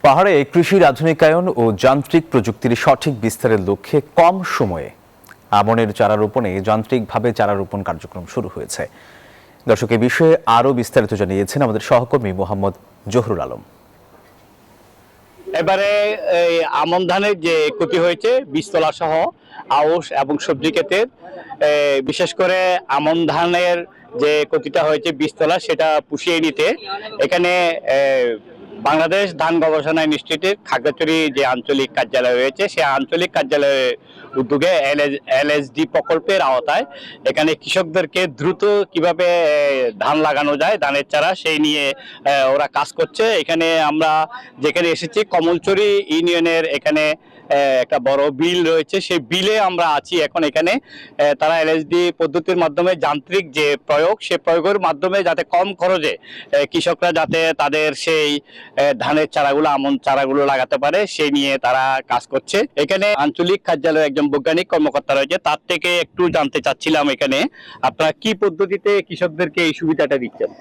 পাহাড়ে কৃষির আধুনিকায়ন ও যান্ত্রিক প্রযুক্তির সঠিক বিস্তারের লক্ষ্যে কম সময়ে আমনের চারা রোপণে যান্ত্রিকভাবে চারা রোপণ কার্যক্রম শুরু হয়েছে। দর্শক, এ বিষয়ে আরও বিস্তারিত জানিয়েছেন আমাদের সহকর্মী মোহাম্মদ জহুরুল আলম। এবারে এই আমন ধানের যে ক্ষতি হয়েছে বীজতলা সহ আউশ এবং সবজি ক্ষেতের, বিশেষ করে আমন ধানের যে ক্ষতিটা হয়েছে বীজতলা সেটা পুষিয়ে নিতে এখানে বাংলাদেশ ধান গবেষণা ইনস্টিটিউটের খাগড়াছড়ি যে আঞ্চলিক কার্যালয় রয়েছে সেই আঞ্চলিক কার্যালয়ের উদ্যোগে এলএসডি প্রকল্পের আওতায় এখানে কৃষকদেরকে দ্রুত কিভাবে ধান লাগানো যায়, ধানের চারা সেই নিয়ে ওরা কাজ করছে। এখানে আমরা যেখানে এসেছি কমলচুরি ইউনিয়নের এখানে একটা বড় বিল রয়েছে, সেই বিলে আমরা আছি এখন। এখানে তারা এলএসডি পদ্ধতির মাধ্যমে যান্ত্রিক যে প্রয়োগ, সে প্রয়োগের মাধ্যমে যাতে কম খরচে কৃষকরা যাতে তাদের সেই ধানের চারাগুলো আমন চারাগুলো লাগাতে পারে সেই নিয়ে তারা কাজ করছে। এখানে আঞ্চলিক কার্যালয়ে একজন বৈজ্ঞানিক কর্মকর্তা রয়েছে, তার থেকে একটু জানতে চাচ্ছিলাম এখানে আপনারা কি পদ্ধতিতে কৃষকদেরকে এই সুবিধাটা দিচ্ছেন।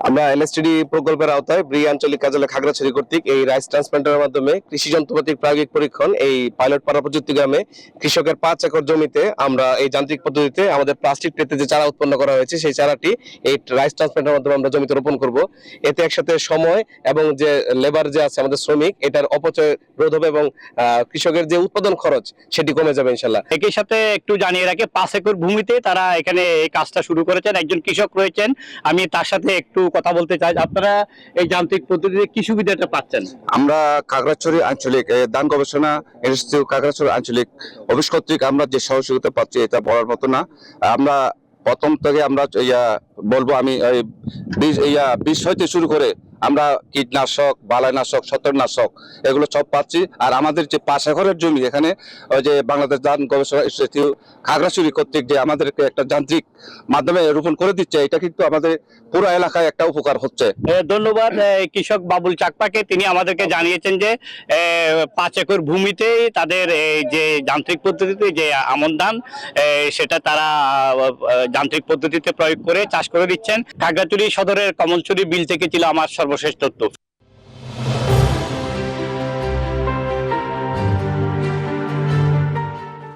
আমরা এলএসটিডি প্রকল্পের আওতায় ব্রি আঞ্চলিক কার্যালয় খাগড়াছড়ি কর্তৃক এই রাইস ট্রান্সপ্লান্টারের মাধ্যমে কৃষি যন্ত্রপাতির প্রায়োগিক পরীক্ষণ এই পাইলট পাড়া প্রযুক্তি গ্রামে কৃষকের 5 একর জমিতে আমরা এই যান্ত্রিক পদ্ধতিতে আমাদের প্লাস্টিক পেতে যে চারা উৎপন্ন করা হয়েছে সেই চারাটি এই রাইস ট্রান্সপ্লান্টারের মাধ্যমে আমরা জমিতে রোপণ করব। এতে একসাথে সময় এবং যে লেবার যে আছে আমাদের শ্রমিক, এটার অপচয় রোধ হবে এবং কৃষকের যে উৎপাদন খরচ সেটি কমে যাবে ইনশাল্লাহ। একই সাথে একটু জানিয়ে রাখে 5 একর ভূমিতে তারা এখানে এই কাজটা শুরু করেছেন। একজন কৃষক রয়েছেন, আমি তার সাথে একটু কথা বলতে চাই। আপনারা এই যান্ত্রিক পদ্ধতিতে কি সুবিধাটা পাচ্ছেন? আমরা খাগড়াছড়ি আঞ্চলিক ধান গবেষণা ইনস্টিটিউট খাগড়াছড়ি আঞ্চলিক অফিস কর্তৃক আমরা যে সহযোগিতা পাচ্ছি এটা বলার মতো না। আমরা প্রথম থেকে আমরা বলবো আমি বীজ হইতে শুরু করে আমরা কীটনাশক, বালাইনাশক, ছত্রাকনাশক এগুলো সব পাচ্ছি। আর আমাদের যে 5 একরের জমি এখানে ওই যে বাংলাদেশ ধান গবেষণা ইনস্টিটিউট খাগড়াছড়ি কর্তৃক যে আমাদেরকে একটা যান্ত্রিক মাধ্যমে রোপণ করে দিচ্ছে, এটা কিন্তু আমাদের পুরো এলাকায় একটা উপকার হচ্ছে। ধন্যবাদ কৃষক বাবুল চাকপাকে, তিনি আমাদেরকে জানিয়েছেন যে 5 একর ভূমিতেই তাদের এই যে যান্ত্রিক পদ্ধতিতে যে আমন ধান সেটা তারা যান্ত্রিক পদ্ধতিতে প্রয়োগ করে চাষ করে দিচ্ছেন। খাগড়াছড়ি সদরের কমলছড়ি বিল থেকে ছিল আমার সর্বশেষ তথ্য।